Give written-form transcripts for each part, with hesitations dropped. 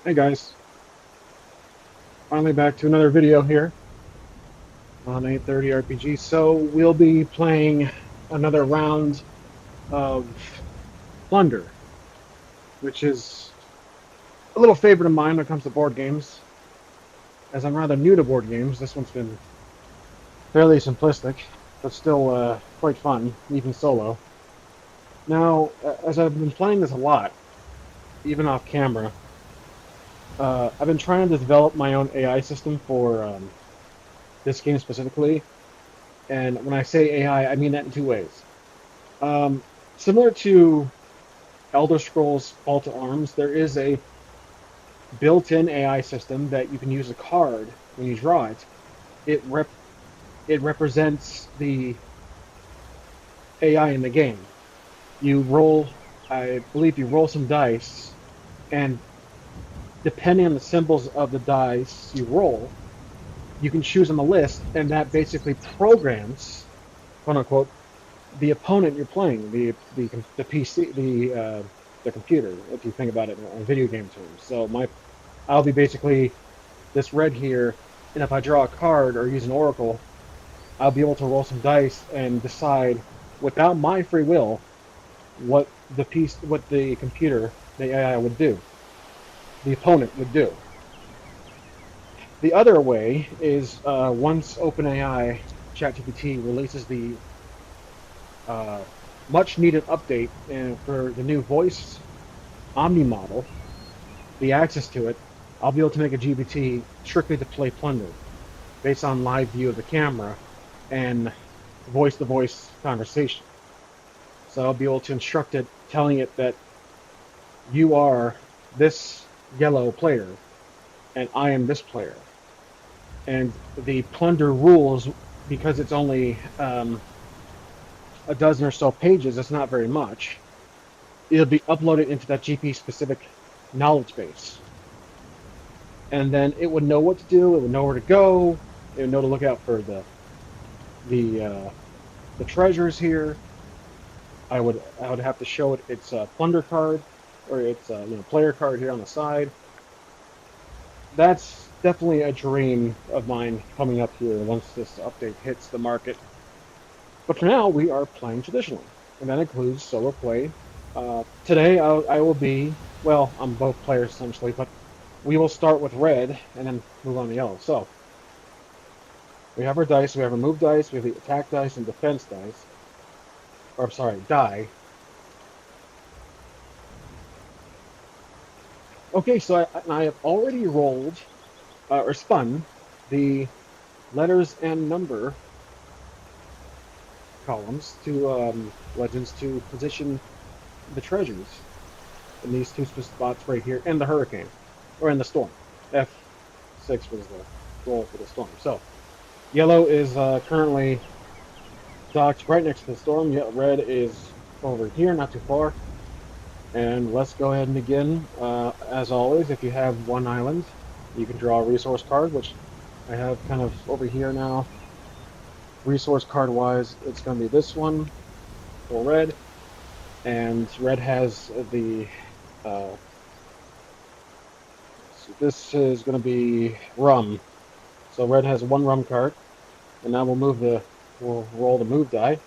Hey guys, finally back to another video here on 830 RPG. So we'll be playing another round of Plunder, which is a little favorite of mine when it comes to board games. As I'm rather new to board games, this one's been fairly simplistic, but still quite fun, even solo. Now, as I've been playing this a lot, even off camera, I've been trying to develop my own AI system for this game specifically. And when I say AI, I mean that in two ways. Um, Similar to Elder Scrolls Call to Arms, there is a built-in AI system that you can use a card when you draw it. It rep it represents the AI in the game. You roll, I believe you roll some dice, and depending on the symbols of the dice you roll, you can choose on the list, and that basically programs, quote unquote, the opponent you're playing, the PC, the computer, if you think about it in video game terms. So I'll be basically this red here, and if I draw a card or use an oracle, I'll be able to roll some dice and decide, without my free will, what the computer, the AI would do, the opponent would do. The other way is once OpenAI ChatGPT releases the uh, much needed update for the new voice Omni model, the access to it, I'll be able to make a GPT strictly to play Plunder based on live view of the camera and voice to voice conversation. So I'll be able to instruct it, telling it that you are this yellow player and I am this player. And the Plunder rules, because it's only a dozen or so pages, it's not very much. It'll be uploaded into that GP specific knowledge base. And then it would know what to do, it would know where to go, it would know to look out for the uh, the treasures here. I would have to show it its plunder card or its player card here on the side. That's definitely a dream of mine coming up here once this update hits the market. But for now, we are playing traditionally, and that includes solo play. Today, I will be, well, I'm both players essentially, but we will start with red and then move on to yellow. So, we have our dice, we have our move dice, we have the attack dice and defense dice. Or, I'm sorry, die. Okay, so I have already rolled, or spun, the letters and number columns to legends to position the treasures in these two spots right here, and the hurricane, or in the storm. F6 was the roll for the storm. So, yellow is currently docked right next to the storm. Yet red is over here, not too far. And let's go ahead and begin. As always, if you have one island, you can draw a resource card, which I have kind of over here now. Resource card wise, it's going to be this one for red, and red has the this is going to be rum, so red has one rum card, and now we'll roll the move die.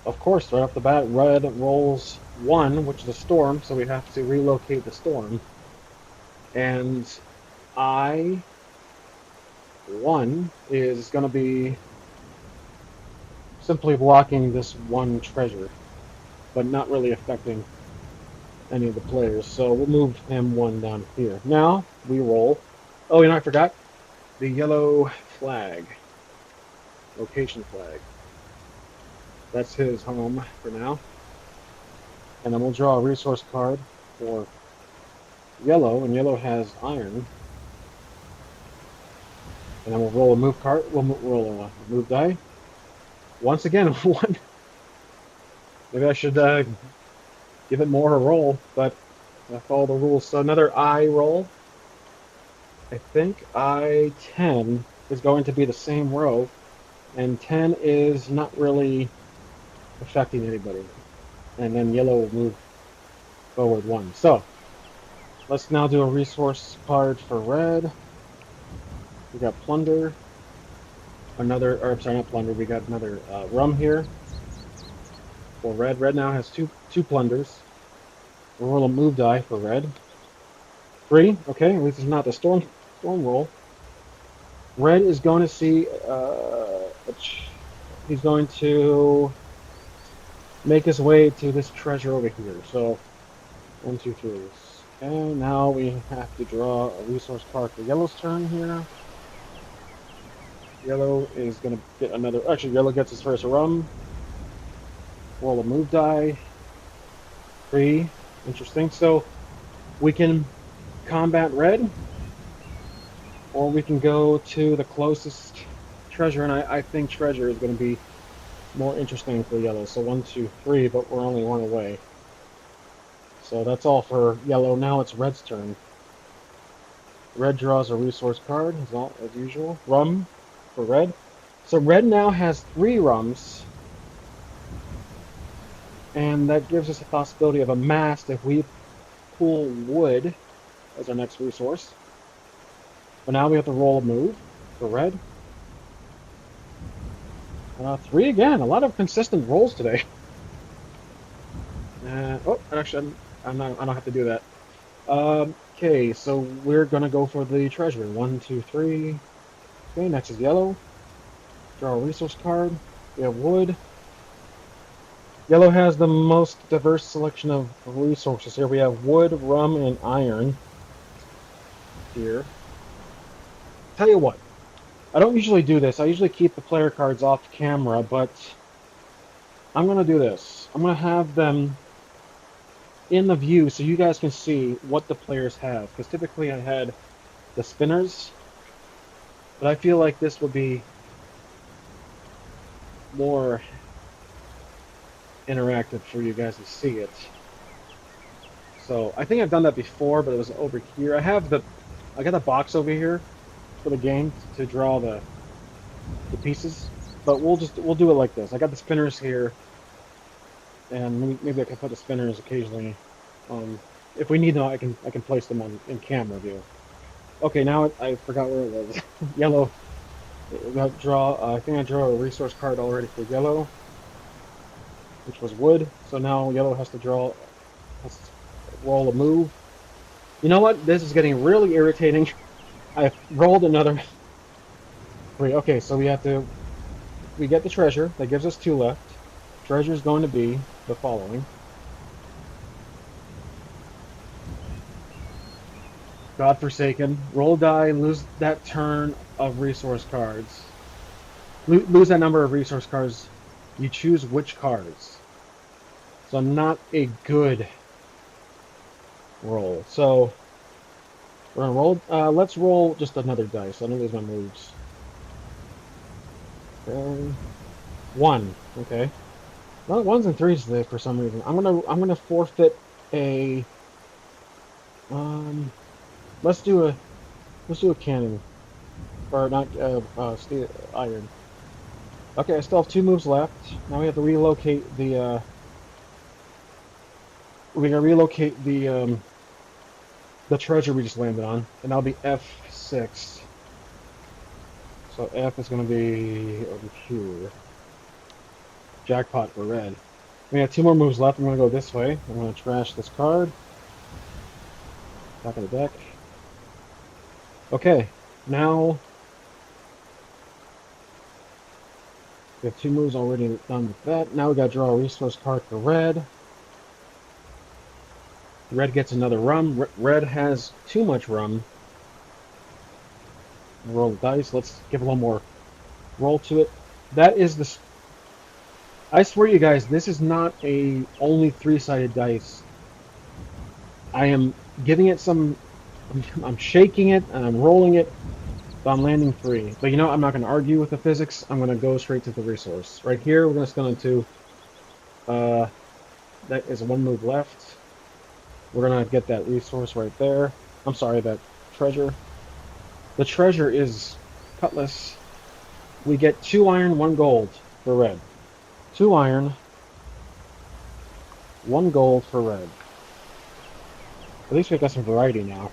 Of course, right off the bat, red rolls one, which is a storm, so we have to relocate the storm, and I one is going to be simply blocking this one treasure, but not really affecting any of the players. So we'll move him one down here. Now we roll. Oh, I forgot the yellow flag, location flag. That's his home for now. And then we'll draw a resource card for yellow, and yellow has iron. And then we'll roll a move card. We'll roll a move die. Once again, one. Maybe I should give it more a roll, but I follow the rules. So another I roll. I think I-10 is going to be the same row, and 10 is not really affecting anybody. And then yellow will move forward one. So Let's now do a resource card for red. We got Plunder. Another, or I'm sorry, not Plunder. We got another rum here for red. Red now has two Plunders. We'll roll a move die for red. 3. Okay, at least it's not the storm roll. Red is going to see. He's going to make his way to this treasure over here. So 1, 2, 3. Okay, now we have to draw a resource card for yellow's turn here. Yellow is going to get another. Actually, yellow gets his first rum. Roll a move die. 3. Interesting. So we can combat red, or we can go to the closest treasure, and I think treasure is going to be more interesting for yellow. So 1, 2, 3, but we're only 1 away. So that's all for yellow. Now it's red's turn. Red draws a resource card, as usual. Rum for red. So red now has 3 rums, and that gives us a possibility of a mast if we pull wood as our next resource. But now we have to roll a move for red. 3 again. A lot of consistent rolls today. Oh, actually, I'm not. I don't have to do that. Okay, so we're gonna go for the treasure. 1, 2, 3. Okay, next is yellow. Draw a resource card. We have wood. Yellow has the most diverse selection of resources here. We have wood, rum, and iron here. Tell you what, I don't usually do this. I usually keep the player cards off camera, but I'm going to do this. I'm going to have them in the view so you guys can see what the players have. Because typically I had the spinners, but I feel like this would be more interactive for you guys to see it. So I think I've done that before, but it was over here. I got the box over here for the game to draw the pieces, but we'll do it like this. I got the spinners here, and maybe I can put the spinners occasionally. If we need them, I can place them in camera view. Okay, now I forgot where it was. Yellow. I think I drew a resource card already for yellow, which was wood. So now yellow has to roll a move. You know what? This is getting really irritating. I rolled another 3. Okay, so we get the treasure. That gives us 2 left. Treasure is going to be the following. Godforsaken. Roll a die, lose that turn of resource cards. Lose that number of resource cards. You choose which cards. So not a good roll. So we're gonna roll. Let's roll just another dice. I don't lose my moves. Okay. 1. Okay. Well, 1s and 3s today for some reason. I'm gonna forfeit a. Let's do a cannon, or not steel iron. Okay, I still have 2 moves left. Now we have to relocate the. We're gonna relocate the treasure we just landed on, and that'll be F6. So F is gonna be over here. Jackpot for red. We have 2 more moves left. I'm gonna go this way. I'm gonna trash this card. Back of the deck. Okay, now we have 2 moves already done with that. Now we gotta draw a resource card for red. Red gets another rum. Red has too much rum. Roll the dice. Let's give a little more roll to it. That is the. I swear you guys, this is not a only 3-sided dice. I am giving it some. I'm shaking it and I'm rolling it, but I'm landing 3. But you know, I'm not going to argue with the physics. I'm going to go straight to the resource. Right here, we're just going to. That is 1 move left. We're going to get that resource right there. I'm sorry, that treasure. The treasure is cutlass. We get 2 iron, 1 gold for red. 2 iron, 1 gold for red. At least we got some variety now.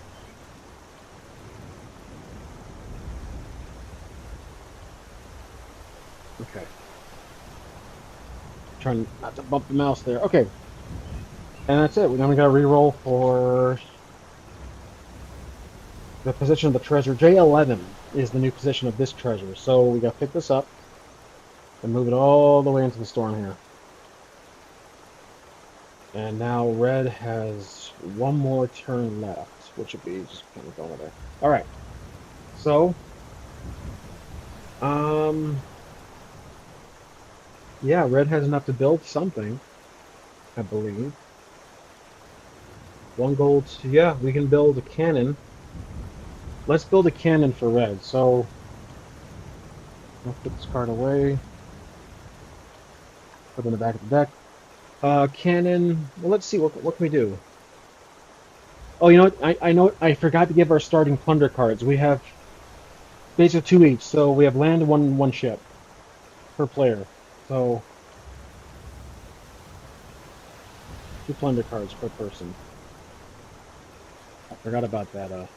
Okay. Trying not to bump the mouse there. Okay. And that's it. Now we got to re-roll for the position of the treasure. J11 is the new position of this treasure. So we got to pick this up and move it all the way into the storm here. And now red has one more turn left, which would be just kind of going there. All right. So, yeah, red has enough to build something, I believe. One gold. Yeah, we can build a cannon. Let's build a cannon for red. So, I'll put this card away. Put it in the back of the deck. Cannon. Well, let's see. What can we do? Oh, you know what? I know. I forgot to give our starting plunder cards. We have basically two each. So we have land and one ship per player. So 2 plunder cards per person. I forgot about that.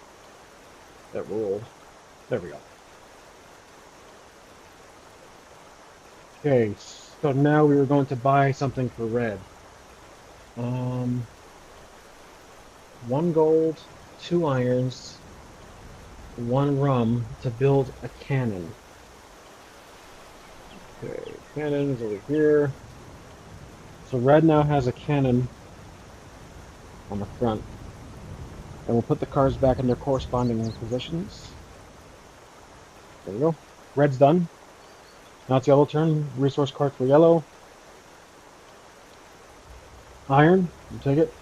That rule. There we go. Okay, so now we were going to buy something for red. 1 gold, 2 irons, 1 rum to build a cannon. Okay, cannon is over here. So red now has a cannon on the front. And we'll put the cards back in their corresponding positions. There we go. Red's done. Now it's yellow turn. Resource card for yellow. Iron. You take it.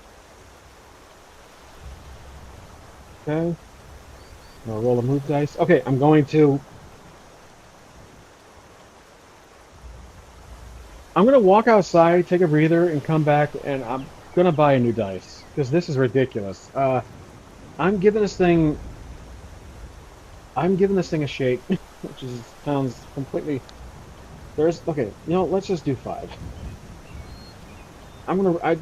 Okay. Now roll a move dice. Okay, I'm going to walk outside, take a breather, and come back, and I'm gonna buy a new dice because this is ridiculous. I'm giving this thing a shake, which sounds completely. Okay. You know, let's just do 5. I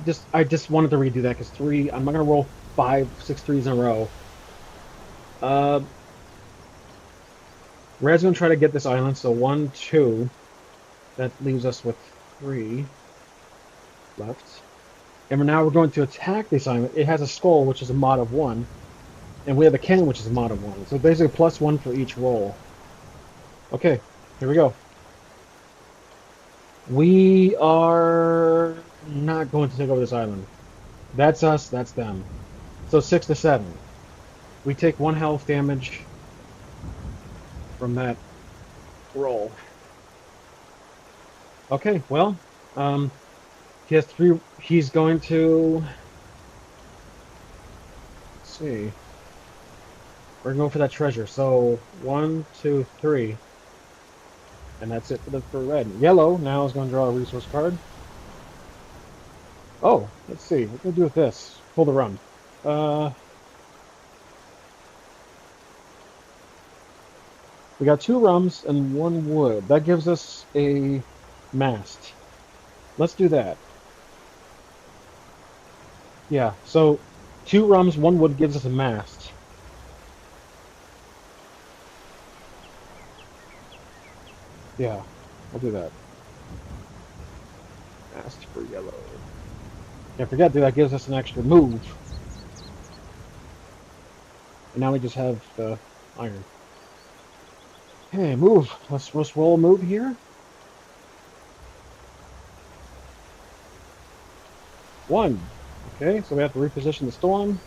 just wanted to redo that because 3. I'm not gonna roll 5, 6 threes in a row. Red's gonna try to get this island, so 1, 2. That leaves us with 3 left. And now we're going to attack this island. It has a skull, which is a mod of 1. And we have a cannon, which is a mod of 1. So basically +1 for each roll. Okay, here we go. We are not going to take over this island. That's us, that's them. So 6 to 7. We take 1 health damage from that roll. Okay, well, he has 3. He's going to. Let's see. We're going for that treasure. So 1, 2, 3. And that's it for red. Yellow now is going to draw a resource card. Oh, let's see. What can we do with this? Pull the rum. We got 2 rums and 1 wood. That gives us a mast. Let's do that. Yeah, so 2 rums, 1 wood gives us a mast. Yeah, I'll do that. Mast for yellow. Can't forget, that gives us an extra move. And now we just have the iron. Okay, move. Let's roll a move here. 1. Okay, so we have to reposition the storm.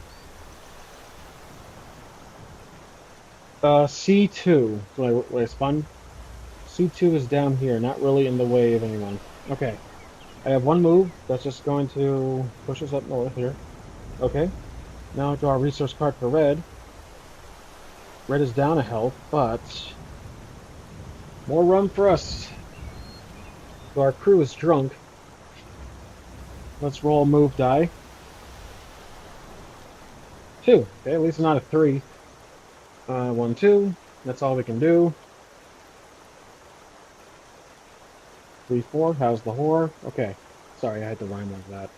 C2. So I spun. C2 is down here, not really in the way of anyone. Okay. I have 1 move. That's just going to push us up north here. Okay. Now draw a resource card for red. Red is down a health, but more rum for us. So our crew is drunk. Let's roll a move die. 2. Okay, at least not a 3. 1, 2. That's all we can do. 3, 4. How's the whore? Okay. Sorry, I had to rhyme like that.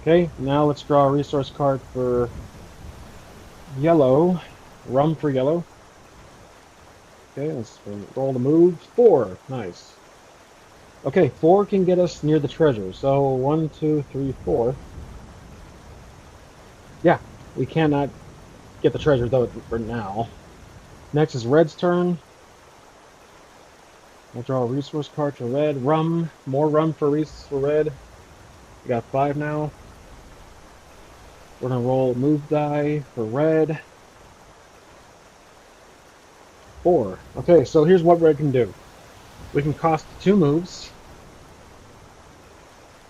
Okay, now let's draw a resource card for yellow. Rum for yellow. Okay, let's roll the move. 4. Nice. Okay, 4 can get us near the treasure. So 1, 2, 3, 4. Yeah, we cannot get the treasure though for now. Next is red's turn. We'll draw a resource card for red. Rum. More rum for red. We got 5 now. We're gonna roll move die for red. 4. Okay, so here's what red can do. We can cost 2 moves.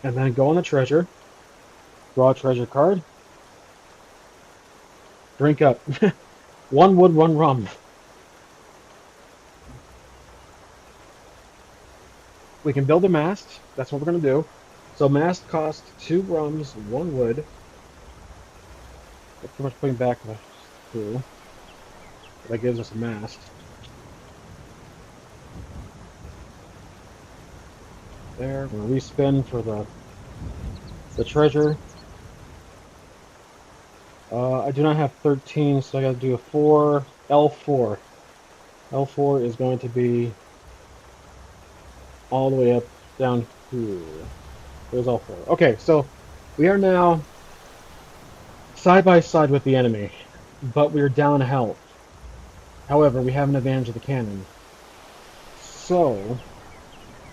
And then go on the treasure. Draw a treasure card. Drink up. 1 wood, 1 rum. We can build a mast. That's what we're going to do. So mast costs 2 rums, 1 wood. That's pretty much putting back the 2. That gives us a mast. There. We're going to respin for the treasure. I do not have 13, so I got to do a 4. L4. L4 is going to be all the way up down here. There's L4. Okay, so we are now side by side with the enemy, but we're down health. However, we have an advantage of the cannon. So,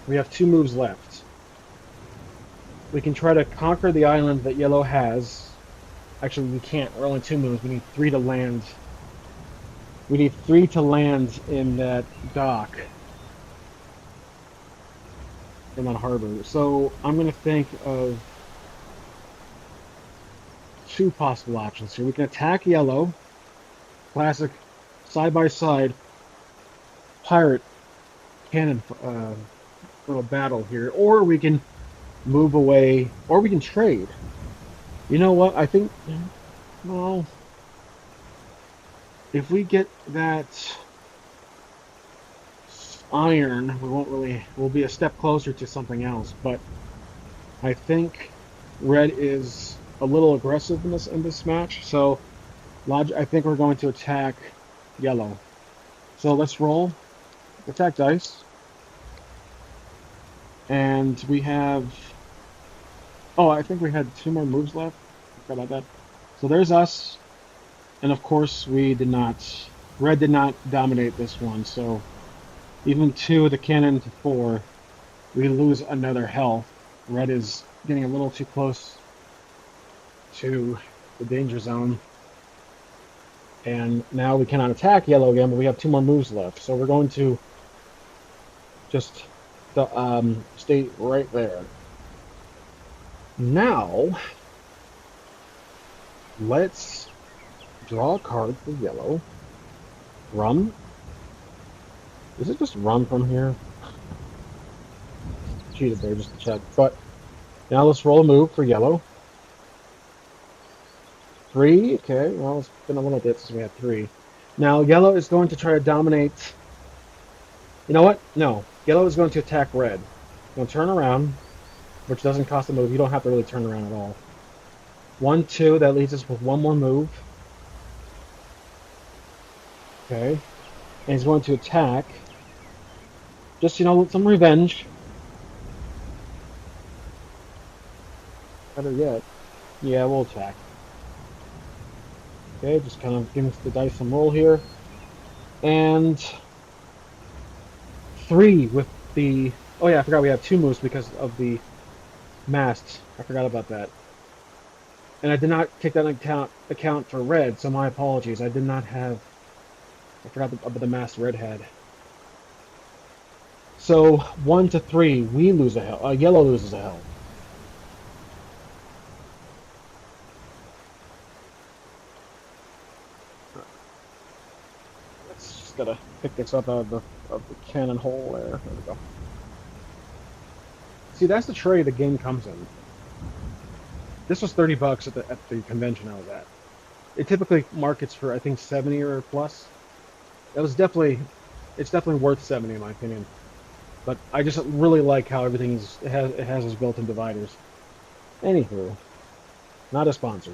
we have 2 moves left. We can try to conquer the island that yellow has. Actually, we can't. We're only 2 moves. We need 3 to land. We need 3 to land in that dock. In that harbor. So, I'm going to think of 2 possible options here. We can attack yellow. Classic side-by-side pirate cannon little battle here. Or we can move away. Or we can trade. You know what? I think, well, if we get that iron, we'll be a step closer to something else. But I think red is a little aggressive in this match. So I think we're going to attack yellow. So let's roll. Attack dice. And we have... Oh, I think we had 2 more moves left. I forgot about that. So there's us. And of course, we did not... Red did not dominate this one. So even 2 the cannon to 4, we lose another health. Red is getting a little too close to the danger zone. And now we cannot attack yellow again, but we have 2 more moves left. So we're going to just stay right there. Now, let's draw a card for yellow. Rum. Is it just rum from here? Cheated there just to check. But now let's roll a move for yellow. 3. Okay, well, it's been a little bit since we had 3. Now, yellow is going to try to dominate. You know what? No. Yellow is going to attack red. Going to turn around, which doesn't cost a move. You don't have to really turn around at all. 1, 2. That leaves us with 1 more move. Okay. And he's going to attack. Just, some revenge. Better yet. Yeah, we'll attack. Okay, just kind of give the dice some roll here. And 3 with the... Oh yeah, I forgot we have 2 moves because of the mast. I forgot about that. And I did not take that account for red, so my apologies. I did not have... I forgot about the mast red had. So 1 to 3, we lose a health. Yellow loses a health. Just gotta pick this up out of the cannon hole there. There we go. See, that's the tray the game comes in. This was $30 at the convention I was at. It typically markets for I think 70 or plus. It's definitely worth 70 in my opinion. But I just really like how it has its built-in dividers. Anywho, Not a sponsor.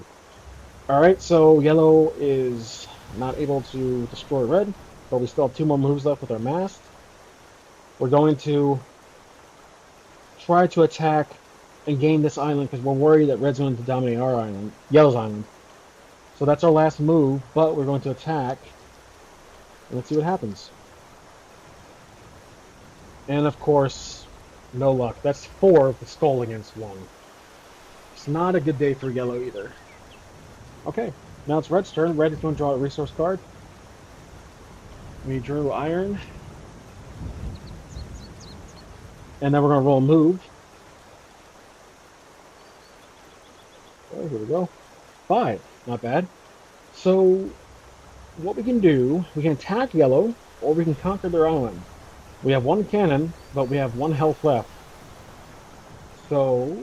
Alright, so yellow is not able to destroy red, but we still have 2 more moves left with our mast. We're going to try to attack and gain this island because we're worried that red's going to dominate our island, yellow's island. So that's our last move, but we're going to attack. And let's see what happens. And of course, no luck. That's 4 of the skull against 1. It's not a good day for yellow either. Okay, now it's red's turn. Red is going to draw a resource card. We drew iron. And then we're going to roll a move. Oh, here we go. 5. Not bad. So, what we can do, we can attack yellow, or we can conquer their island. We have 1 cannon, but we have 1 health left. So...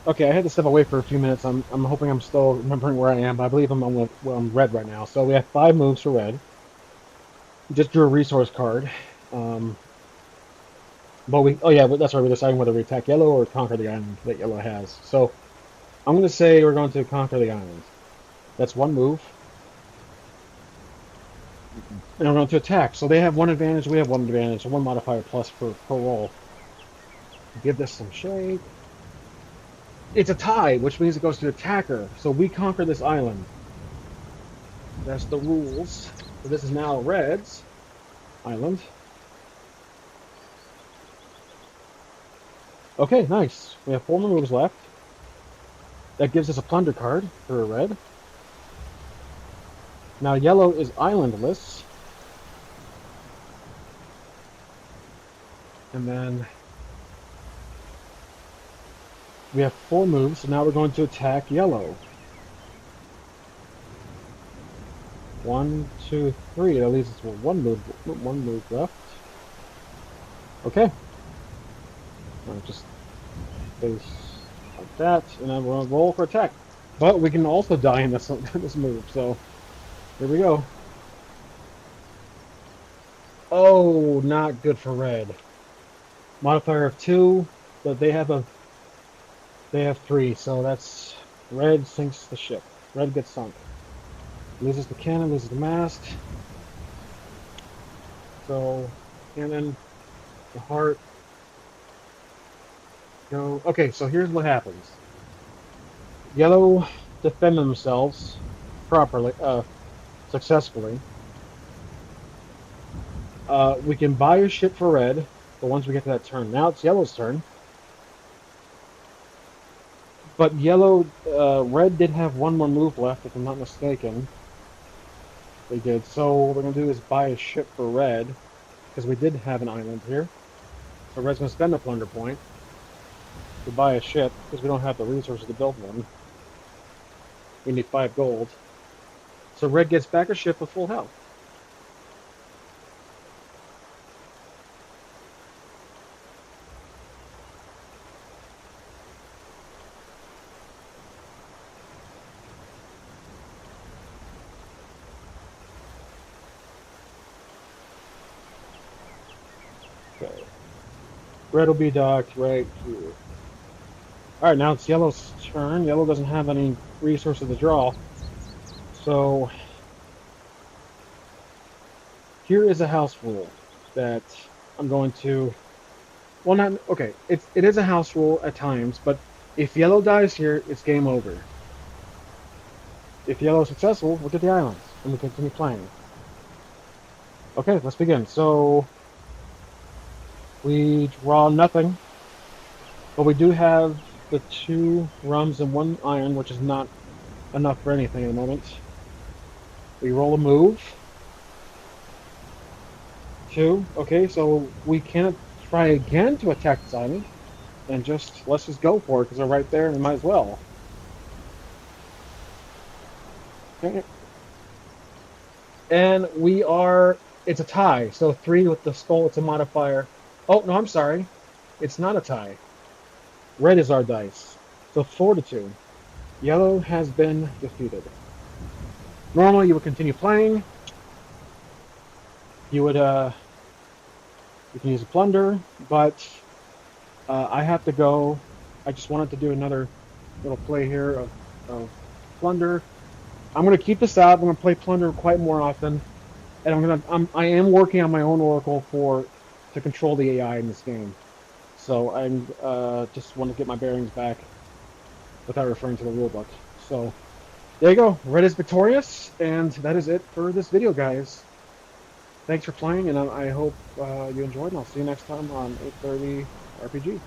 Okay, I had to step away for a few minutes. I'm hoping I'm still remembering where I am, but I believe I'm red right now. So we have 5 moves for red. We just drew a resource card. But that's right, we're deciding whether we attack yellow or conquer the island that yellow has. So I'm going to say we're going to conquer the island. That's 1 move. And we're going to attack. So they have 1 advantage, we have 1 advantage, so 1 modifier plus per roll. Give this some shake. It's a tie, which means it goes to the attacker. So we conquer this island. That's the rules. So this is now red's island. Okay, nice. We have 4 more moves left. That gives us a plunder card for a red. Now yellow is islandless. And then we have 4 moves, so now we're going to attack yellow. 1, 2, 3. That leaves us with 1 move left. Okay. I'll just face like that, and then we're going to roll for attack. But we can also die in this this move, so here we go. Oh, not good for red. Modifier of 2, but they have 3, so that's red sinks the ship. Red gets sunk. Loses the cannon, loses the mast. So, cannon, the heart. Go. Okay, so here's what happens. Yellow defend themselves properly, successfully. We can buy a ship for red, but once we get to that turn. Now it's yellow's turn. But red did have 1 more move left, if I'm not mistaken. They did. So what we're going to do is buy a ship for red, because we did have an island here. So red's going to spend a plunder point to buy a ship, because we don't have the resources to build one. We need 5 gold. So red gets back a ship with full health. Okay. Red will be docked right here. Alright, now it's yellow's turn. Yellow doesn't have any resources to draw. So here is a house rule that I'm going to... Well, not... Okay, it is a house rule at times, but if yellow dies here, it's game over. If yellow is successful, we'll get the islands, and we continue playing. Okay, let's begin. So we draw nothing, but we do have the 2 rums and 1 iron, which is not enough for anything at the moment. We roll a move. 2. Okay, so we can't try again to attack this island, and let's just go for it because they're right there, and we might as well. Okay. And it's a tie, so 3 with the skull, it's a modifier. Oh, no, I'm sorry. It's not a tie. Red is our dice. So 4-2. Yellow has been defeated. Normally, you would continue playing. You can use a plunder, but I have to go. I just wanted to do another little play here of Plunder. I'm gonna keep this out. I'm gonna play Plunder quite more often, and I am working on my own Oracle to control the AI in this game. So I'm just want to get my bearings back without referring to the rulebook. So there you go. Red is victorious, and that is it for this video, guys. Thanks for playing, and I hope you enjoyed, and I'll see you next time on 8:30 RPG.